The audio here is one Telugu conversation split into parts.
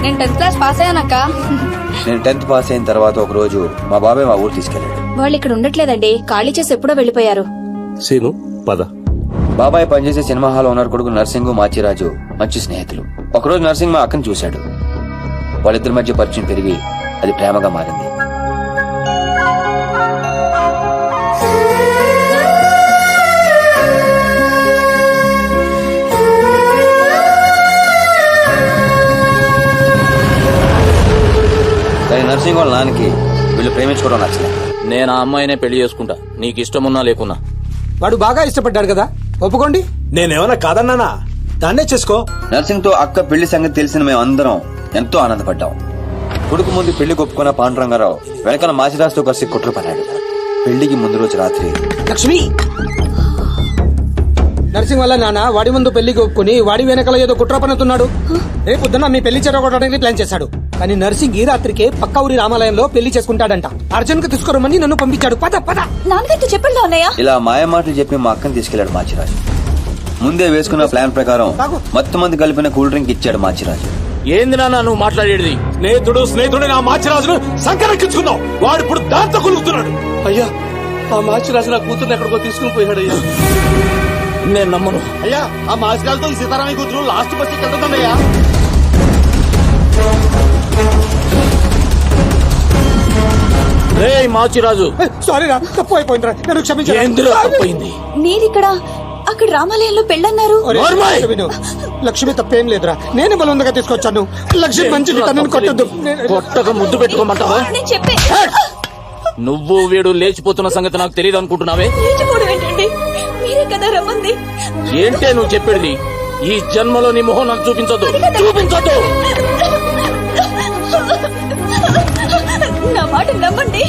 నేను 10th క్లాస్ పాస్ అయ్యానక్క. నేను 10th పాస్ అయిన తర్వాత ఒక రోజు మా బాబాయ్ మా ఊరు తీసుకెళ్లాడు. వాళ్ళు ఇక్కడ ఉండట్లేదండి, ఖాళీ చేసి ఎప్పుడో వెళ్ళిపోయారు. సీను పద. బాబాయ్ పనిచేసే సినిమా హాల్ ఓనర్ కొడుకు నర్సింగ్ మాచిరాజు మంచి స్నేహితులు. ఒకరోజు నర్సింగ్ మా అక్కను చూశాడు. వాళ్ళిద్దరి మధ్య పరిచయం పెరిగి అది ప్రేమగా మారింది. కానీ నర్సింగ్ వాళ్ళ నాన్నకి వీళ్ళు ప్రేమించుకోవడం నచ్చలేదు. నేను ఆ అమ్మాయినే పెళ్లి చేసుకుంటా, నీకు ఇష్టమున్నా లేకున్నా. వాడు బాగా ఇష్టపడ్డాడు కదా, ఒప్పుకోండి. నేనేమన్నా కాదన్నానా? దాన్నే చేసుకో. నర్సింగ్ తో అక్క పెళ్లి సంగతి తెలిసిన మేమందరం ఎంతో ఆనందపడ్డాం. కొడుకు ముందు పెళ్లి ఒప్పుకున్న పాండురంగారావు వెనకాల మాచిరాజుతో కలిసి కుట్ర పన్నాడు. పెళ్లికి ముందు రోజు రాత్రి లక్ష్మి, నర్సింగ్ వల్ల నాన్న వాడి ముందు పెళ్లికి ఒప్పుకుని వాడి వెనకాల ఏదో కుట్ర పన్నుతున్నాడు. రేపొద్దున మీ పెళ్లి చెడగొట్టడానికి ప్లాన్ చేశాడు. కానీ నర్సింగ్ ఈ రాత్రికే పక్క ఊరి రామాలయంలో పెళ్లి చేసుకుంటాడంట. అర్జున్ కు తీసుకురమ్మని నన్ను పంపించాడు. పద పద. నాన్నగారితో చెప్పండి అన్నయ్య. ఇలా మాయమాటలు చెప్పి మా అక్కని తీసుకెళ్లాడు మాచిరాజు. ముందే వేసుకున్న ప్లాన్ ప్రకారం మొత్తం మంది కలిపిన కూల్ డ్రింక్ ఇచ్చాడు మాచిరాజు. ఏంది నాన్న నువ్వు మాట్లాడేది? స్నేహితుడు నా మాచిరాజును సంకరెక్కించుకున్నావు. వాడు ఇప్పుడు దాంతో కొలుగుతున్నాడు. అయ్యా, ఆ మాచిరాజు నా కూతుర్ని ఎక్కడికో తీసుకుని పోయాడు అయ్యా. నేను నమ్మను. అయ్యా, ఆ మాచిరాజుతో ఈ సీతారామయ్య కూతురు లాస్ట్ బస్సు వెళ్తుందయ్యా. రే మాచిరాజు, సారీ రా, తప్పు అయిపోయిందిరా, నన్ను క్షమించు. ఏందిరా తప్పైంది? మీరిక్కడ అక్కడ రామాలయంలో పెళ్ళన్నారు. లక్ష్మి తప్పేం లేదురా, నేను బలంగా తీసుకొచ్చాను. లక్ష్మి మంచిది, తనని కొట్టద్దు. కొట్టక ముద్దు పెట్టుకోమంటావా? నేను చెప్పే నువ్వు వీడు లేచిపోతున్న సంగతి నాకు తెలియదు అనుకుంటున్నావే? లేచిపోవడం ఏంటండి, మీరే కదా రమ్మంది. ఏంటే నువ్వు చెప్పేది? ఈ జన్మలో నీ మొహం నాకు చూపించొద్దు, చూపించొద్దు. నా మాట నమ్మండి,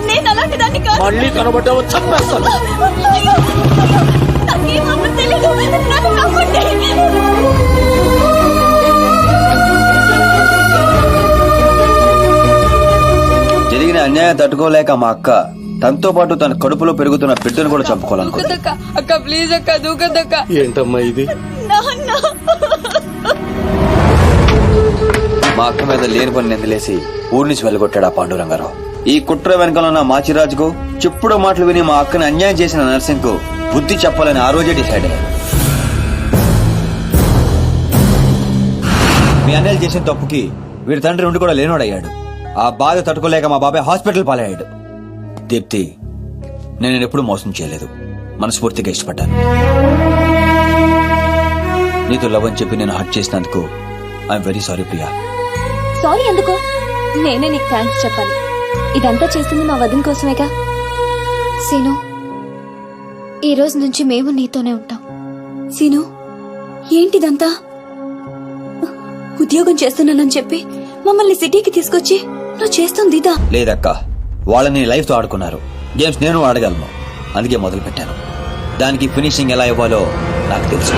నేను అలాంటి దాన్ని కాదు. మళ్ళీ కనబడ్డావో చంపేస్తాను. నాకేమన్నా తెలీదు, నన్ను నమ్మండి. జరిగిన అన్యాయం తట్టుకోలేక మా అక్క తనతో పాటు తన కడుపులో పెరుగుతున్న బిడ్డను కూడా చంపుకోవాలనుకుంది. అక్క ప్లీజ్ అక్క, దూకద్దక్క. ఏంటమ్మా ఇది? మా అక్క మీద లేని పని నిందలేసి ఊరి నుంచి వెళ్ళగొట్టాడు ఆ పాండురంగారావు. ఈ కుట్ర వెనకాల ఉన్న మాచిరాజుకు చెప్పుడు మాటలు విని మా అక్కని అన్యాయం చేసిన నర్సింగ్ కు బుద్ధి చెప్పాలని ఆ రోజే డిసైడ్ అయ్యాడు. మీ అన్నయ్యలు చేసిన తప్పుకి వీడి తండ్రి ఉండి కూడా లేనోడయ్యాడు. ఆ బాధ తట్టుకోలేక మా బాబాయ్ హాస్పిటల్ పాలయ్యాడు. దీప్తి, నేను ఎప్పుడు మోసం చేయలేదు, మనస్ఫూర్తిగా ఇష్టపడ్డాను. నీతో లవ్ అని చెప్పి నేను హర్ట్ చేసినందుకు I'm very sorry Priya. Sorry ఎందుకు? నేనే నీకు థ్యాంక్స్ చెప్పాలి. ఇదంతా చేసింది మా వదిన కోసమేగా. సీను, ఈ రోజు నుంచి మేము నీతోనే ఉంటాం. సీను, ఏంటిదంతా? ఉద్యోగం చేస్తున్నానని చెప్పి మమ్మల్ని సిటీకి తీసుకొచ్చి నువ్వు చేస్తుంది ఇదా? లేదక్క, వాళ్ళని లైఫ్ తో ఆడుకున్నారు. గేమ్స్ నేను ఆడగలను, అందుకే మొదలు పెట్టాను. దానికి ఫినిషింగ్ ఎలా ఇవ్వాలో నాకు తెలుసు.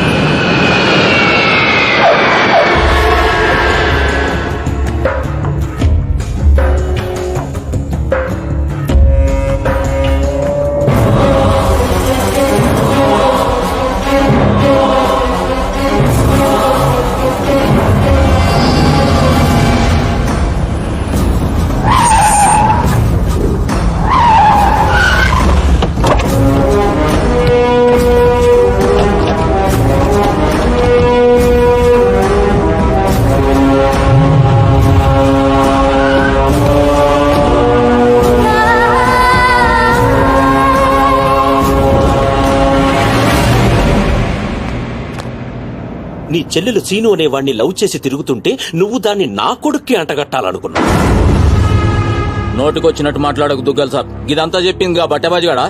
నీ చెల్లెలు సీను అనే వాణ్ణి లవ్ చేసి తిరుగుతుంటే నువ్వు దాన్ని నా కొడుక్కి అంటగట్టాలనుకున్నావు. నోటికొచ్చినట్టు మాట్లాడకు దుగ్గల్ సాబ్. ఇదంతా చెప్పింది బట్టబాజిగాడా?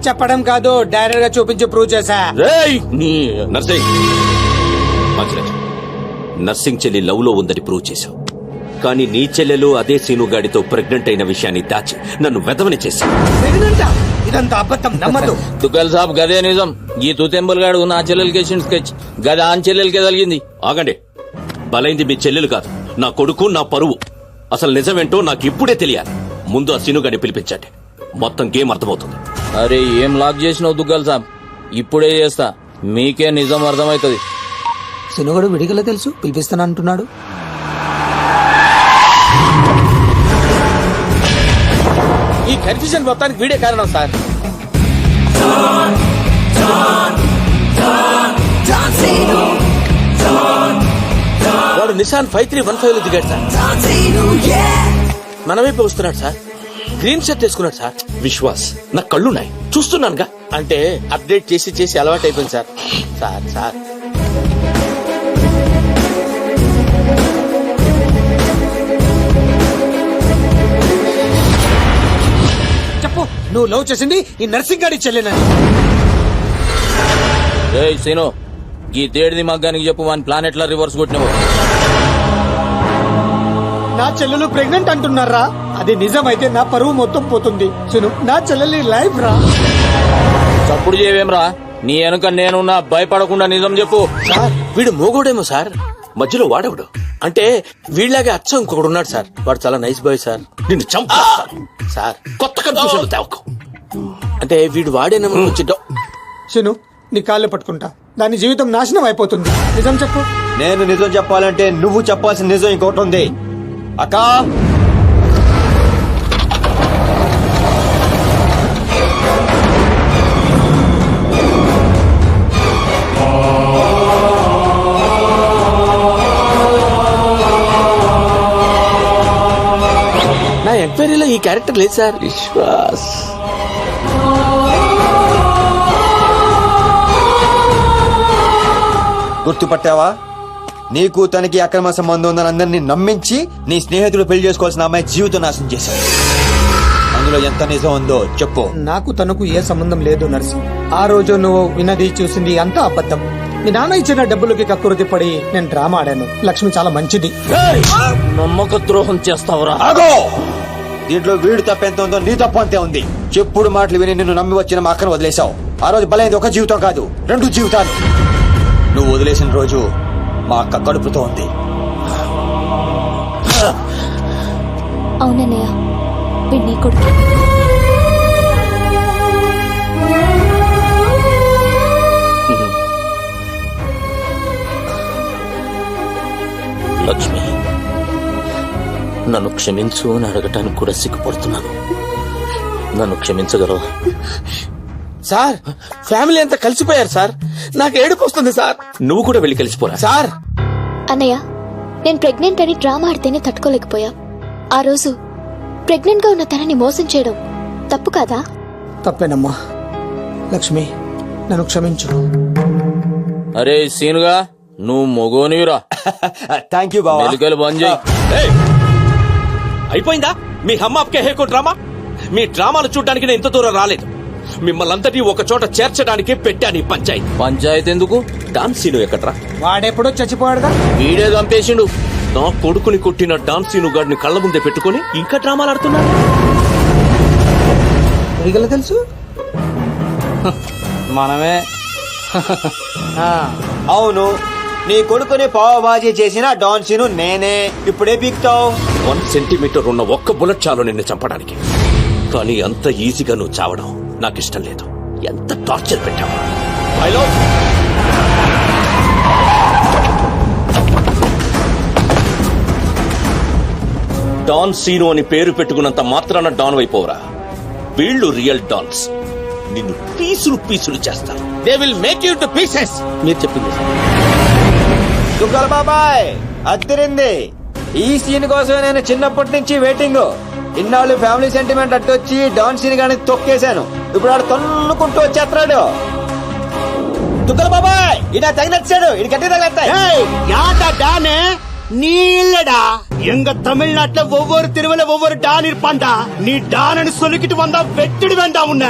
చెప్పడం కాదు, డైరెక్ట్ గా చూపించి ప్రూవ్ చేశా. నర్సింగ్, నర్సింగ్ చెల్లి లవ్ లో ఉందని ప్రూవ్ చేశావు. కానీ నీ చెల్లెలు అదే సీను గాడితో ప్రెగ్నెంట్ అయిన విషయాన్ని దాచి నన్ను వెదవని చేశావు. ఇదంతా అబద్ధం, నమ్మదు. దుగ్గల్ సాబ్, గదే నిజం. ఈ తూతెంబుల్ గాడు నా చెల్లెలకి స్కెచ్, గదా ఆన్ చెల్లెలకి తగిలింది. ఆగండి, బలైంది మీ చెల్లెలు కాదు, నా కొడుకు, నా పరువు. అసలు నిజమేంటో నాకు ఇప్పుడే తెలియాలి. ముందు ఆ సీను గాడిని పిలిపించండి, మొత్తం గేమ్ అర్థమవుతుంది. అరే ఏం లాక్ చేసినావు దుగ్గల్ సాబ్? ఇప్పుడే చేస్తా, మీకే నిజం అర్థమవుతుంది. సినుగడు విడిగల తెలుసు, పిలిపిస్తానంటున్నాడు. ఈ కన్ఫ్యూజన్ మొత్తానికి వీడే కారణం సార్. వాడు నిషాన్ 5315 లో దిగాడు సార్. మన వైపు వస్తున్నాడు సార్. గ్రీన్ షర్ట్ వేసుకున్నాడు సార్. విశ్వాస్, నా కళ్ళున్నాయి, చూస్తున్నానుగా. అంటే అప్డేట్ చేసి చేసి అలవాటు అయిపోయింది సార్. సార్ సార్ చెప్పు, నువ్వు లవ్ చేసింది ఈ నర్సింగ్ గాడి చెల్లెనని. ఏయ్ సీను, ఈ తేడిది మగ్గానికి చెప్పు వాని ప్లానెట్లా రివర్స్ కొట్టినవు. నా చెల్లెలు ప్రెగ్నెంట్ అంటున్నారా? అది నిజమైతే నా పరువు మొత్తం పోతుంది. సును, నా చెల్లెలి లైఫ్ రా. చప్పుడు చేయవేమ్రా, నీ వెనుక నేనున్నా, భయపడకుండా నిజం చెప్పు. సార్ వీడు మోగోడేమో సార్. మధ్యలో వాడవుడు అంటే వీళ్ళలాగే అచ్చం ఇంకొకడు ఉన్నాడు సార్. వాడు చాలా నైస్ బాయ్ సార్. నిన్ను చంపేస్తాను. సార్ కొత్త కన్ఫ్యూజన్ తేవకు. అంటే వీడు వాడేనేమో వచ్చి సును, నీ కాళ్ళు పట్టుకుంటా. దాని జీవితం నాశనం అయిపోతుంది. నిజం చెప్పు. నేను నిజం చెప్పాలంటే నువ్వు చెప్పాల్సిన నిజం ఇంకోటి ఉంది. అక్క, నా ఎంక్వైరీలో ఈ క్యారెక్టర్ లేదు సార్. విశ్వాస్ గుర్తుపట్టావా? నీకు తనకి అక్రమ సంబంధం ఉందని అందరినీ నమ్మించి నీ స్నేహితుడు పెళ్లి చేసుకోవాల్సిన అమ్మాయి జీవితం నాశనం చేశావు. అందులో ఎంత నిజం ఉందో చెప్పు. నాకు తనకు ఏ సంబంధం లేదు నర్సింగ్. ఆ రోజు నువ్వు విన్నది చూసింది అంతా అబద్ధం. మీ నాన్న ఇచ్చిన డబ్బులకి కక్కురుతి పడి నేను డ్రామా ఆడాను. లక్ష్మి చాలా మంచిది. నమ్మక ద్రోహం చేస్తావురా. ఆగో! దీంట్లో వీడు తప్పెంత ఉందో నీ తప్పు అంతే ఉంది. చెప్పుడు మాటలు విని నిన్ను నమ్మి వచ్చిన మా అక్కను వదిలేశావు. ఆ రోజు బలైంది ఒక జీవితం కాదు, 2 జీవితాలు. నువ్వు వదిలేసిన రోజు మా అక్క కడుపుతో ఉంది. అవునన్నయ్య, వీడు నీ కొడుకు. లక్ష్మి, నన్ను క్షమించు అని అడగటానికి కూడా సిగ్గుపడుతున్నాను. నన్ను క్షమించగలవా? సార్ ఫ్యామిలీ అంతా కలిసిపోయారు సార్. నాకు ఏడుపు వస్తుంది సార్. నువ్వు కూడా వెళ్ళి కలిసిపోరా. సార్ అన్నయ్య, నేను ప్రెగ్నెంట్ అని డ్రామా ఆడితేనే తట్టుకోలేకపోయా. ఆ రోజు ప్రెగ్నెంట్ గా ఉన్న తనని మోసం చేయడం తప్పు కాదా? తప్పేనమ్మా. లక్ష్మి, నన్ను క్షమించు. అరే సీనుగా, నువ్వు మొగోనివిరా. థ్యాంక్ యూ బావా. మెలికలు బంద్ చేయి. ఏయ్! అయిపోయిందా మీ హమ్మాప్కే హేకో డ్రామా? మీ డ్రామాలు చూడడానికి నేను ఇంత దూరం రాలేదు. మిమ్మల్ని అందరినీ ఒక చోట చేర్చడానికి పెట్టాను ఈ పంచాయతీ. పంచాయతీ ఎందుకు? డాన్సీను ఎక్కడ్రా? వాడెప్పుడో చచ్చిపోయాడుగా. వీడే చంపేసిండు. నా కొడుకుని కొట్టిన డాన్సీను గాడిని కళ్ళ ముందే పెట్టుకుని ఇంకా డ్రామాలు ఆడుతున్నాడు. అడిగల తెలుసు మనమే. అవును, నీ కొడుకుని పావబాజీ చేసిన డాన్సీను నేనే. ఇప్పుడే పీక్తావు. 1 సెంటీమీటర్ ఉన్న ఒక్క బుల్లెట్ చాలు నిన్ను చంపడానికి. కానీ అంత ఈజీగా నువ్వు చావడం నాకు ఇష్టం లేదు. ఎంత టార్చర్ పెట్టావు. హలో, డాన్ సీను అని పేరు పెట్టుకున్నంత మాత్రాన డాన్ అయిపోవరా. వీళ్ళు రియల్ డాన్స్. నిన్ను పీసులు పీసులు చేస్తారు. They will make you to pieces. మీరు చెప్పింది దుగ్గల బాబాయ్, అద్దరింది. ఈ సీన్ కోసమే నేను చిన్నప్పటి నుంచి వెయిటింగ్. ఇన్నాళ్ళు ఫ్యామిలీ సెంటిమెంట్ అట్టొచ్చి డాన్ సీన్ గాని తొక్కేశాను. ఇప్పుడు ఆడు తన్నుకుంటూ వచ్చేస్తున్నాడు. దుగ్గల బాబాయ్, ఇడా తగినచ్చాడు. ఇది గట్టి తగిలేస్తాయి. நீலடா எங்க தமிழ்நாட்டுல ஒவ்வொரு தெருவுல ஒவ்வொரு டான் இருப்பான்டா. நீ டான்னு சொல்லிக்கிட்டு வந்தா வெட்டிடு வேண்டாம் உன்ன.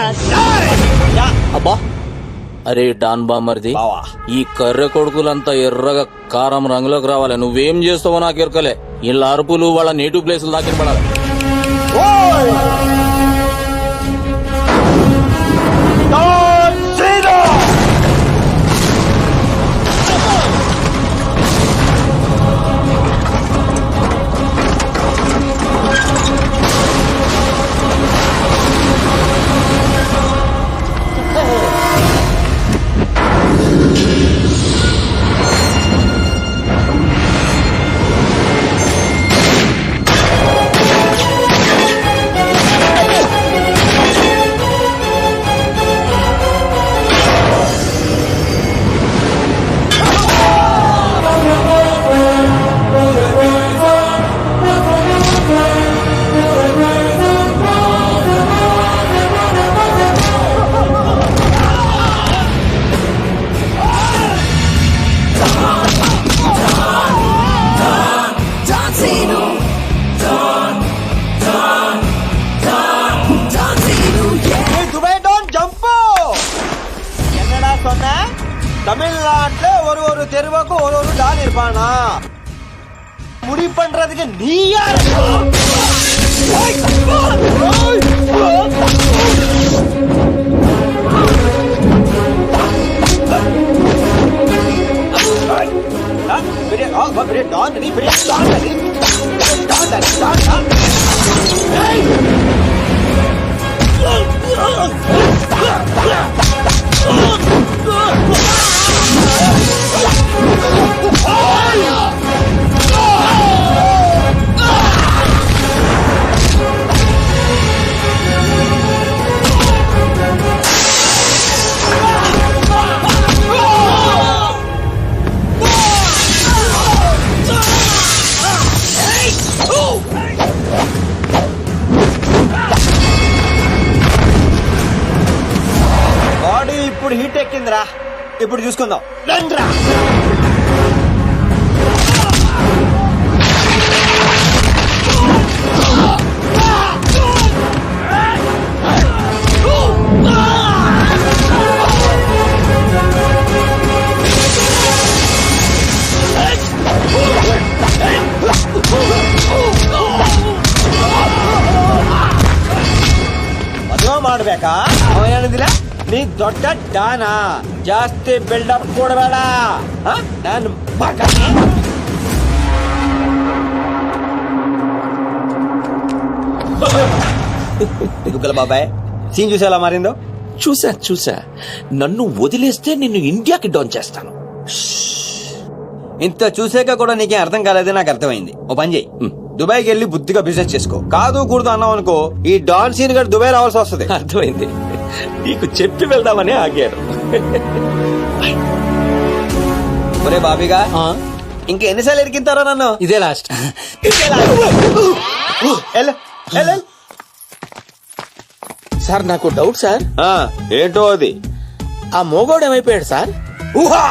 అబ్బా, అరే డాన్ బామర్ది, బావా. ఈ కర్రె కొడుకులంతా ఎర్రగా కారం రంగులోకి రావాలి. నువ్వేం చేస్తావో నాకు ఎరకలే. వీళ్ళ అరుపులు వాళ్ళ నేటివ్ ప్లేసులు దాకా పడాలి. இருப்பானா முடி பண்றதுக்கு நீ யாரு? பெரிய டான் நீ பெரிய டான் நீ டான் బాడీ ఇప్పుడు హీట్ ఎక్కిందిరా. ఇప్పుడు చూసుకుందాం. రండ్రా. ಮದುವೆ ಮಾಡ್ಬೇಕಾ? ಅವ ಹೇಳಿದಿಲ್ಲ ನೀ ದೊಡ್ಡ ಡಾನ, ಜಾಸ್ತಿ ಬಿಲ್ಡಪ್ ಕೊಡಬೇಡ. ನಾನು దుగ్గల బాబాయ్ సీన్ చూసి ఎలా మారిందో? చూసా నన్ను వదిలేస్తే నిన్ను ఇండియాకి డౌన్ చేస్తాను. ఇంత చూసాక కూడా నీకేం అర్థం కాలేదే నాకు అర్థమైంది. ఓ పని చేయి, దుబాయ్కి వెళ్ళి బుద్ధిగా బిజినెస్ చేసుకో. కాదు కూడదు అన్నావు అనుకో, ఈ డాన్ సీన్ గడు దుబాయ్ రావాల్సి వస్తుంది. అర్థమైంది. నీకు చెప్పి వెళ్దామని ఆగారు. ఒరే బాబీగా, ఇంకా ఎన్నిసార్లు ఎరికింతారా నన్ను? ఇదే లాస్ట్. సార్ నాకు డౌట్ సార్, ఏంటో అది. ఆ మోగోడు ఏమైపోయాడు సార్? ఊహా.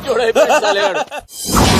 చూడైపోయాడు, చాలేవాడు.